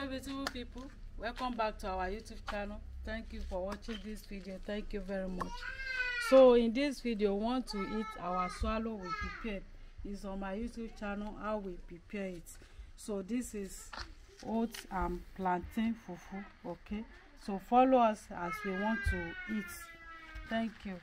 Hello beautiful people, welcome back to our YouTube channel. Thank you for watching this video. Thank you very much. So in this video, we want to eat our swallow we prepared. It's on my YouTube channel how we prepare it. So this is oats and plantain fufu. Okay, so follow us as we want to eat. Thank you.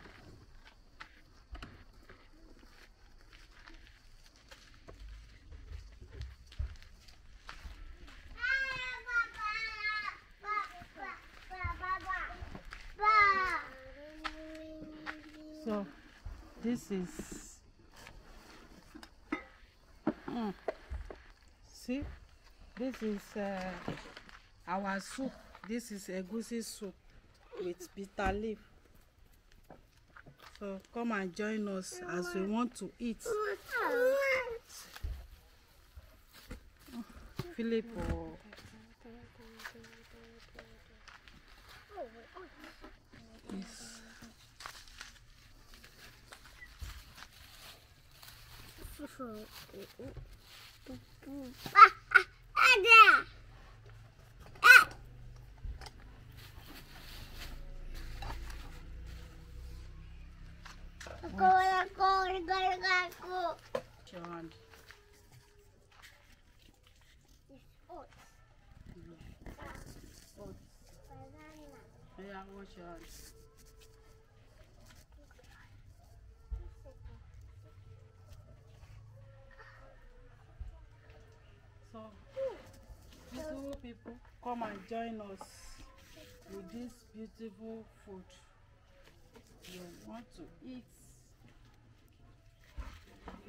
So this is see, this is our soup. This is egusi soup with bitter leaf. So come and join us as we want to eat. Philip or John. Yeah, wash your hands. So, beautiful people, come and join us with this beautiful food. You want to eat?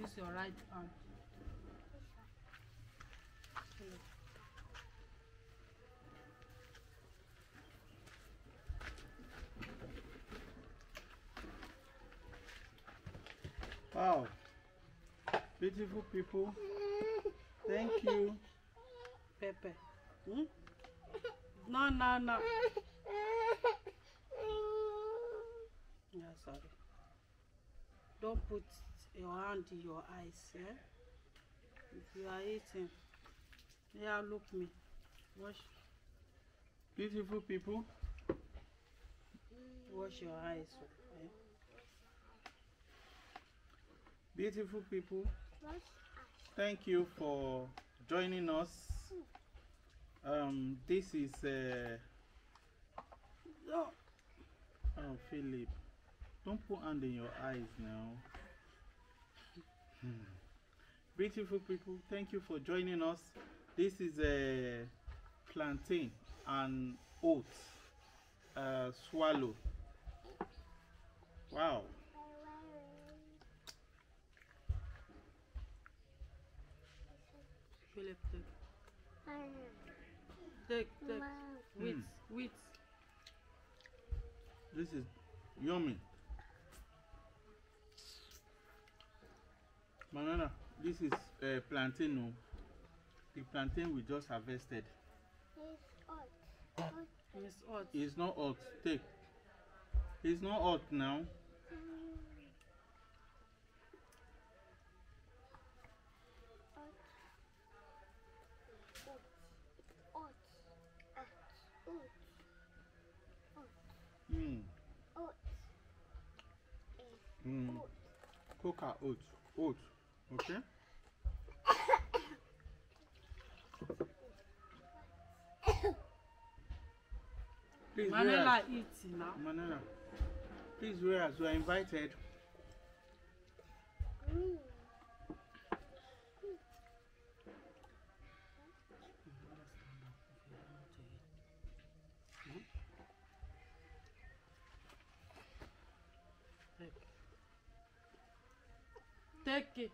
Use your right hand. Wow, beautiful people, thank you. Pepper. No. Yeah, sorry. Don't put your hand in your eyes, yeah? If you are eating, yeah, look me. Wash Beautiful people, your eyes. Okay? beautiful people, thank you for joining us. This is oh Philip, don't put hand in your eyes now. Beautiful people, thank you for joining us. This is a plantain and oats swallow. Wow. Philip, take. Wheat. This is yummy. Banana, this is plantain. No, the plantain we just harvested. It's hot. It's not hot. Take. It's not hot now. Coca oats. Okay. Please, Manila eats now. Manila, please, whereas you are invited. Take it.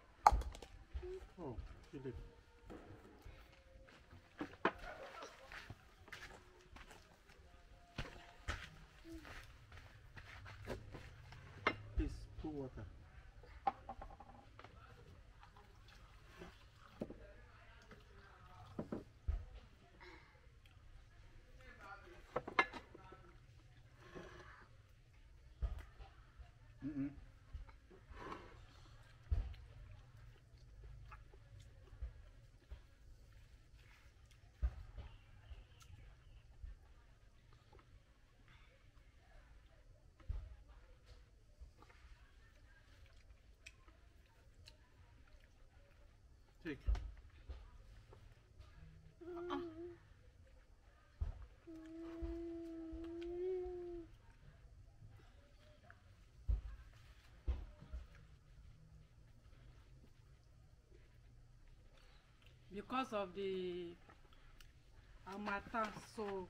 Oh, Philip. Please put water. Take. Because of the harmattan, so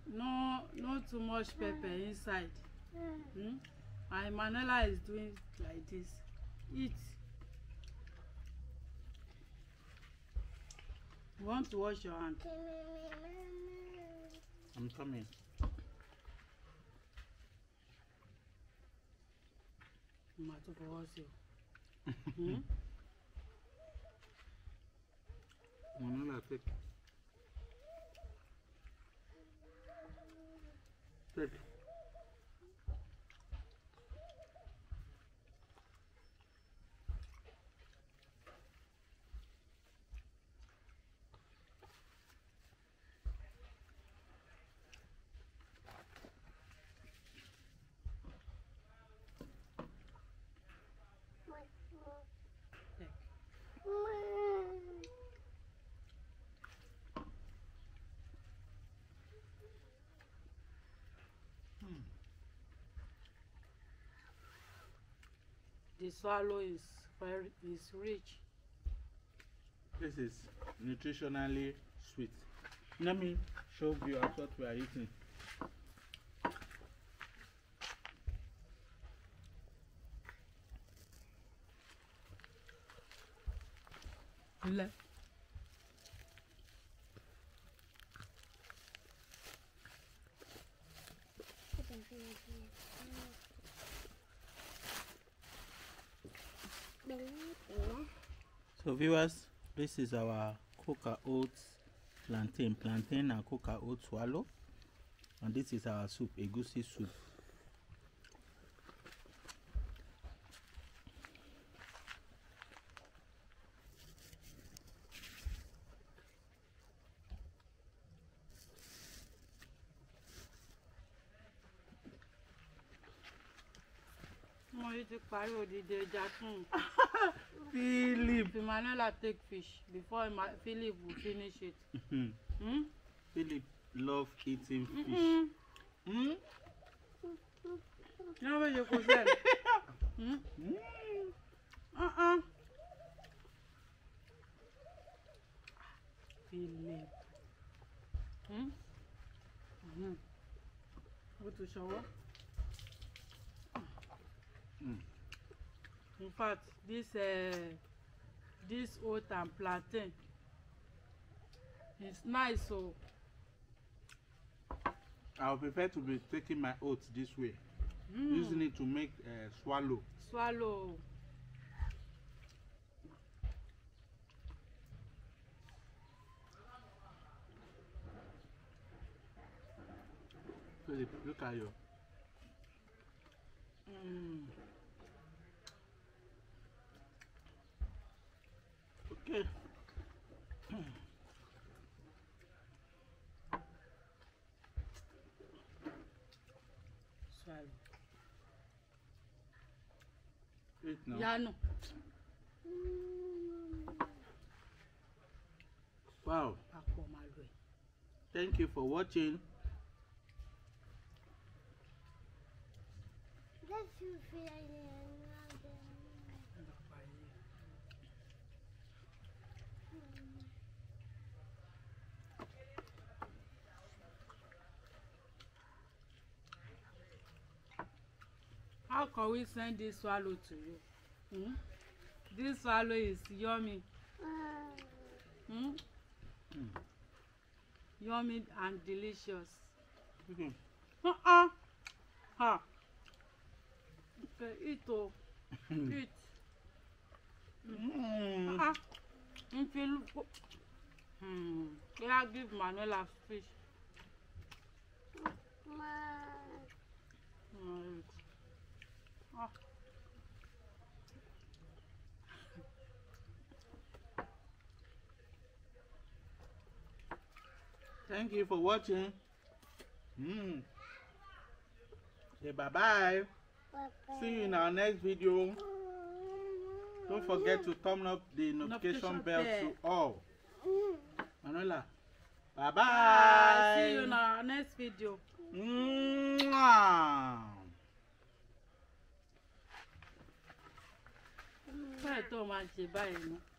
no too much pepper inside. And Manuela is doing like this. Eat. You want to wash your hand? I'm coming. Manuela, take. Take. The swallow is rich. This is nutritionally sweet. Let me show you what we are eating. Leah. So viewers, this is our coca oats plantain and coca oat swallow, and this is our soup, egusi soup. Philip. Manuela take fish before Philip will finish it. Philip love eating fish. You know where you go sell? Philip. Go to shower. In fact, this oat and plantain is nice. So I would prefer to be taking my oats this way, using it to make swallow. Swallow. Philip, look at you. Okay. Swallow. Eat now. Yeah, no. Wow. Thank you for watching. How can we send this swallow to you? This swallow is yummy. Yummy and delicious. Okay, eat. Eat. Yeah, give Manuela fish. Thank you for watching. Say bye-bye. See you in our next video. Don't forget to turn up the notification bell to all. Manuela, bye bye. See you in our next video. Bye, Tom, and bye.